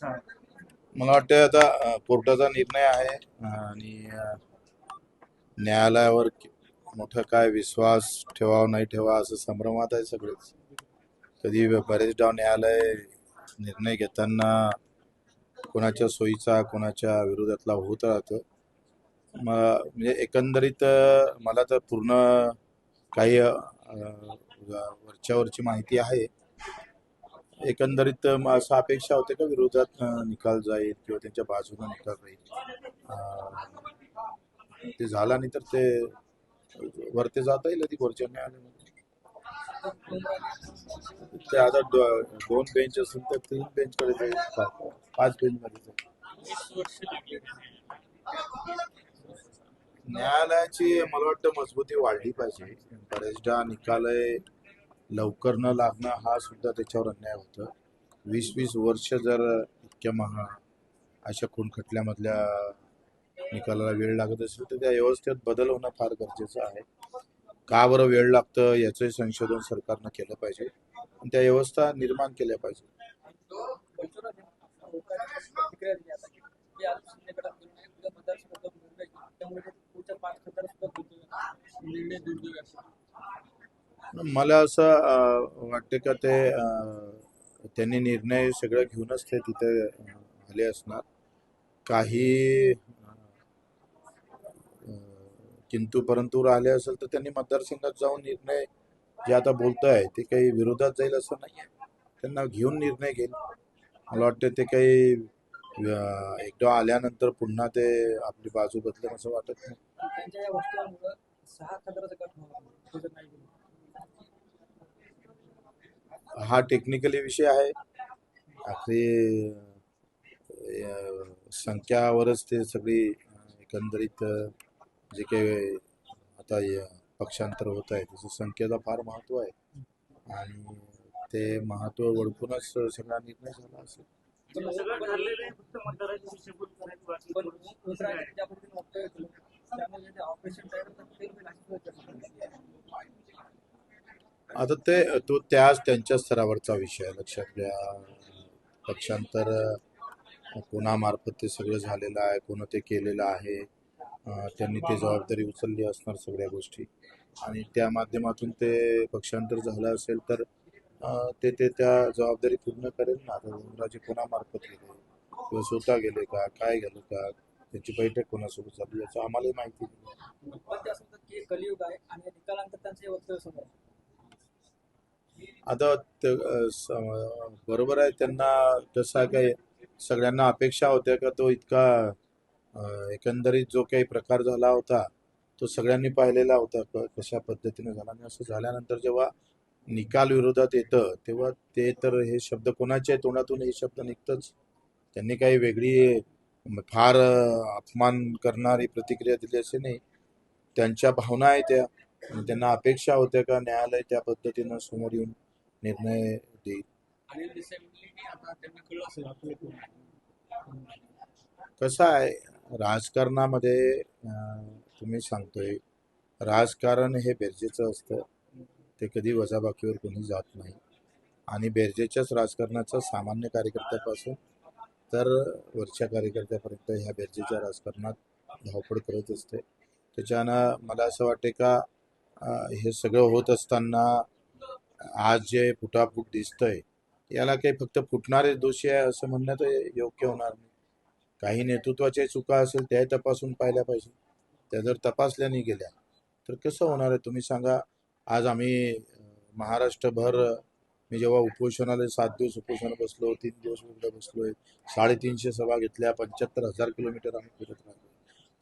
मला वाटतं आता कोर्टाचा निर्णय आहे आणि न्यायालयावर मोठा काय विश्वास ठेवावा नाही ठेवा असं संभ्रमात आहे सगळेच. कधी बरेचदा न्यायालय निर्णय घेताना कोणाच्या सोयीचा कोणाच्या विरोधातला होत राहतं. म्हणजे एकंदरीत मला तर पूर्ण काही वरच्यावरची माहिती आहे. एकंदरीत असं अपेक्षा होते का विरोधात निकाल जाईल किंवा त्यांच्या बाजूने निकाल राहील. ते झालं नाही तर ते वरती जाता येईल ती वरच्या न्यायालयामध्ये. ते आता दोन बेंच असेल तर 3 बेंच कडे जाईल, 5 बेंच मध्ये जाईल. न्यायालयाची मला वाटतं मजबूती वाढली पाहिजे. बरेचदा निकाल लवकर न लागणं हा सुद्धा त्याच्यावर अन्याय होतं. 20-20 वर्ष जर इतक्या अशा खून खटल्यामधल्या निकालाला वेळ लागत असेल तर त्या व्यवस्थेत बदल होणं फार गरजेचं आहे. का बरं वेळ लागतं याचंही संशोधन सरकारनं केलं पाहिजे आणि त्या व्यवस्था निर्माण केल्या पाहिजे. मला असं वाटतं का ते त्यांनी निर्णय सगळं घेऊनच ते तिथे आले असणार. काही किंतु परंतु राहिले असेल तर त्यांनी मतदारसंघात जाऊन निर्णय जे आता बोलताय ते काही विरोधात जाईल असं नाही आहे. त्यांना घेऊन निर्णय घेईल. मला वाटतं ते काही एकदा आल्यानंतर पुन्हा ते आपली बाजू बदलेल असं वाटत नाही. हा टेक्निकली विषय आहे. आखरी संख्यावरच ते सगळी एकंदरीत जे काही आता पक्षांतर होत आहे त्याचं संख्येला फार महत्व आहे आणि ते महत्व ओळखूनच सगळा निर्णय झाला असेल. आता तो त्यांच्या स्तरावरचा विषय आहे. लक्षात घ्या, पक्षांतर कोणामार्फत ते सगळं झालेलं आहे, कोण ते केलेलं आहे, त्यांनी ते जबाबदारी उचलली असणार सगळ्या गोष्टी आणि त्या माध्यमातून ते पक्षांतर झालं असेल तर ते त्या जबाबदारी पूर्ण करेल ना. आता उमराजे कोणामार्फत गेले किंवा स्वतः गेले का, काय गेलं का, त्याची बैठक कोणासोबत झाली याचं आम्हालाही माहिती आता बरोबर आहे. त्यांना तसा काही सगळ्यांना अपेक्षा होत्या का तो इतका एकंदरीत जो काही प्रकार झाला होता तो सगळ्यांनी पाहिलेला होता कशा पद्धतीने झाला आणि असं झाल्यानंतर जेव्हा निकाल विरोधात येतं तेव्हा ते तर हे शब्द कोणाच्या तोंडातून हे शब्द निघतच. त्यांनी काही वेगळी फार अपमान करणारी प्रतिक्रिया दिली असे नाही. त्यांच्या भावना आहेत त्या आणि त्यांना अपेक्षा होत्या का न्यायालय त्या पद्धतीनं समोर येऊन निर्णय देईल. कसं आहे राजकारणामध्ये तुम्ही सांगतोय राजकारण हे बेरजेचं असतं. ते कधी वजाबाकीवर कोणी जात नाही आणि बेरजेच्याच राजकारणाचा सामान्य कार्यकर्त्यापासून तर वरच्या कार्यकर्त्यापर्यंत ह्या बेरजेच्या राजकारणात धावपळ करत असते. त्याच्यानं मला असं वाटते का हे सगळं होत असताना आज जे फुटाफूट दिसतंय याला काही फक्त फुटणारे दोषी आहे असं म्हणणं तर योग्य होणार नाही. काही नेतृत्वाच्या चुका असेल त्या तपासून पाहिल्या पाहिजे. त्या जर तपासल्या नाही गेल्या तर कसं होणार आहे तुम्ही सांगा. आज आम्ही महाराष्ट्रभर मी जेव्हा उपोषणाला 7 दिवस उपोषण बसलो, 3 दिवस उघडं बसलोय, 350 सभा घेतल्या, 75,000 किलोमीटर आम्ही फिरत राहिलो,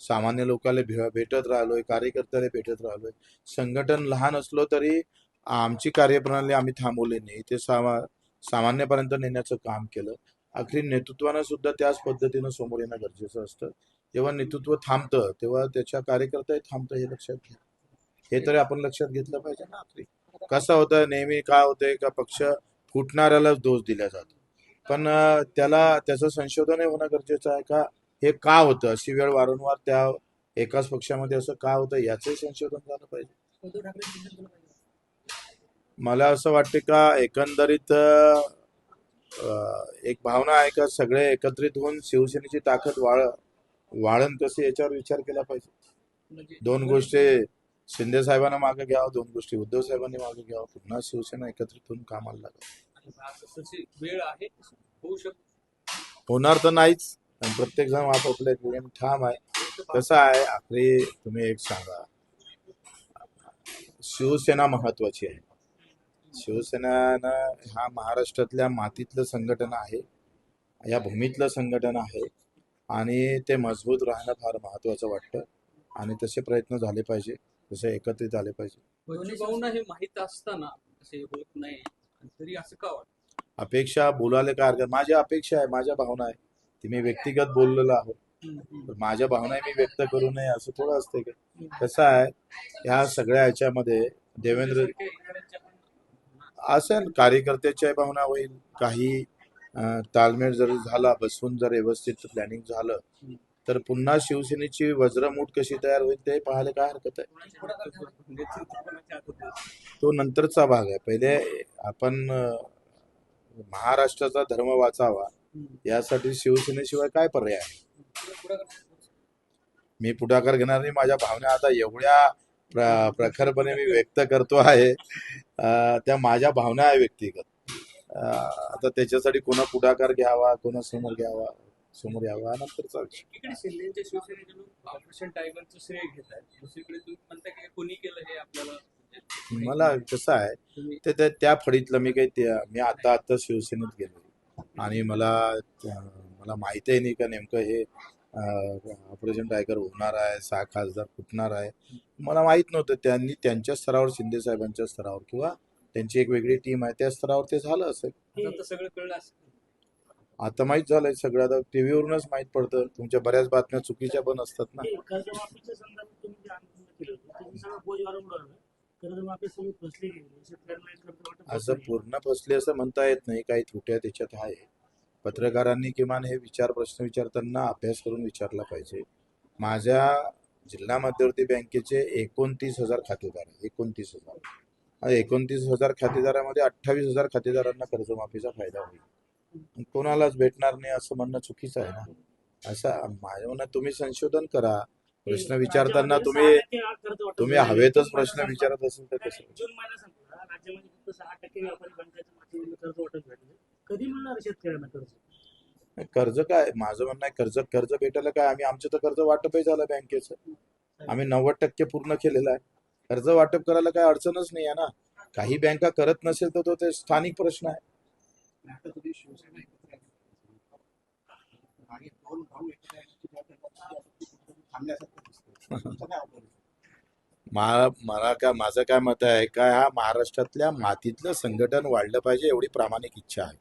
सामान्य लोकांना भेटत राहिलोय, कार्यकर्त्याला भेटत राहिलोय. संघटन लहान असलो तरी आमची कार्यप्रणाली आम्ही थांबवली नाही, ते सामान्यपर्यंत नेण्याचं काम केलं. आखरी नेतृत्वानं सुद्धा त्याच पद्धतीनं समोर येणं गरजेचं असतं. जेव्हा नेतृत्व थांबतं तेव्हा त्याच्या कार्यकर्ताही थांबतं हे लक्षात घ्या. हे तरी आपण लक्षात घेतलं पाहिजे ना. आखरी कसं होतं नेहमी काय होतंय का पक्ष फुटणाऱ्यालाच दोष दिला जातो. पण त्याचं संशोधनही होणं गरजेचं आहे का हे का होतं अशी वेळ वारंवार त्या एकाच पक्षामध्ये असं का होतं याचंही संशोधन झालं पाहिजे. मला असं वाटते का एकंदरीत एक भावना आहे का सगळे एकत्रित होऊन शिवसेनेची ताकद वाढन कशी याच्यावर विचार केला पाहिजे. म्हणजे दोन गोष्टी शिंदे साहेबांना मागे घ्यावं, दोन गोष्टी उद्धव साहेबांनी मागे घ्यावं, पुन्हा शिवसेना एकत्रित होऊन कामाला लागेल. तशी वेळ आहे, होऊ शकतो. होणार तर नाहीच, पण प्रत्येक जण आपापल्या ठिकाणी ठाम आहे. कसं आहे, आपली तुम्ही एक सांगा, शिवसेना महत्वाची आहे. शिवसेनेनं हा महाराष्ट्रातल्या मातीतलं संघटन आहे, या भूमीतलं संघटन आहे आणि ते मजबूत राहणं फार महत्वाचं वाटतं आणि तसे प्रयत्न झाले पाहिजे, तसे एकत्रित आले पाहिजे. भाऊंना हे माहीत असताना असे होत नाही, तरी असं का वाटतं? अपेक्षा बोलायला काय हरकत, माझी अपेक्षा आहे, माझ्या भावना आहे, ती मी व्यक्तिगत बोललेलो आहो. माझ्या भावना मी व्यक्त करू नये असं थोडं असते का. कसं आहे, ह्या सगळ्या ह्याच्यामध्ये देवेंद्र असेल कार्यकर्त्याच्या भावना होईल, काही ताळमेळ जर झाला, बसून जर व्यवस्थित प्लॅनिंग झालं तर पुन्हा शिवसेनेची वज्रमूठ कशी तयार होईल ते पाहायला काय हरकत आहे. तो नंतरचा भाग आहे. पहिले आपण महाराष्ट्राचा धर्म वाचावा यासाठी शिवसेनेशिवाय काय पर्याय आहे. मी पुढाकार घेणार नाही. माझ्या भावना आता एवढ्या प्रखरपणे मी व्यक्त करतो आहे, त्या माझ्या भावना आहे व्यक्तिगत. आता त्याच्यासाठी कोणा पुढाकार घ्यावा, कोणा समोर यावा नंतरचा विषय. एकीकडे शिंदेच्या शिवसेनेचे लोक ऑपरेशन टायगरचं श्रेय घेत आहेत, दुसरीकडे तुम्ही म्हणता की कोणी केलं हे आपल्याला मला कसं आहे ते त्या फळीतलं मी आता शिवसेनेत गेलो आणि मला माहिती आहे नाही का नेमकं हे ऑपरेशन टायगर होणार आहे, 6 खासदार फुटणार आहे, मला माहित नव्हतं. त्यांनी त्यांच्या स्तरावर, शिंदे साहेबांच्या स्तरावर किंवा त्यांची एक वेगळी टीम आहे त्या स्तरावर ते झालं असेल. आता सगळं कळलं असेल. आता माहित झालंय सगळं, आता टीव्हीवरूनच माहित पडतं. तुमच्या बऱ्याच बातम्या चुकीच्या पण असतात ना. कर्जमाफीच्या संदर्भात तुम्ही जे आंदोलन केलं होतं त्याची सगळं बोज वारंवार कर्जमाफी सगळी फसली गेली, शेतकऱ्यांना एक कर्ज वाटप असं पूर्ण फसले असं म्हणता येत नाही, काही त्रुट्या त्याच्यात आहे. पत्रकारांनी किमान हे प्रश्न विचारताना अभ्यास करून विचारला पाहिजे. माझ्या जिल्हा मध्यवर्ती बँकेचे 29,000 खातेदार आहे. 29,000 खातेदारामध्ये 28,000 खातेदारांना कर्जमाफीचा फायदा होईल. कोणालाच भेटणार नाही असं म्हणणं चुकीचं आहे ना. असं माझ्या म्हणणं, तुम्ही संशोधन करा. प्रश्न विचारताना तुम्ही हवेतच प्रश्न विचारत असेल तर कसं. जून महिना संपला, राज्यामध्ये फक्त 6% व्यापारी बँकेच्या माध्यमातून कर्ज वाटप भेटले. कधी मिळणार शेतकऱ्यांना कर्ज? कर्ज काय, माझं म्हणणं आहे, कर्ज भेटायला काय, आमचं तर कर्ज वाटपही झालं बँकेचं. आम्ही 90% पूर्ण केलेलं आहे. कर्ज वाटप करायला काय अडचणच नाही आहे ना. काही बँका करत नसेल तर तो ते स्थानिक प्रश्न आहे. माझं काय मत आहे, काय हा महाराष्ट्रातल्या मातीतलं संघटन वाढलं पाहिजे एवढी प्रामाणिक इच्छा आहे.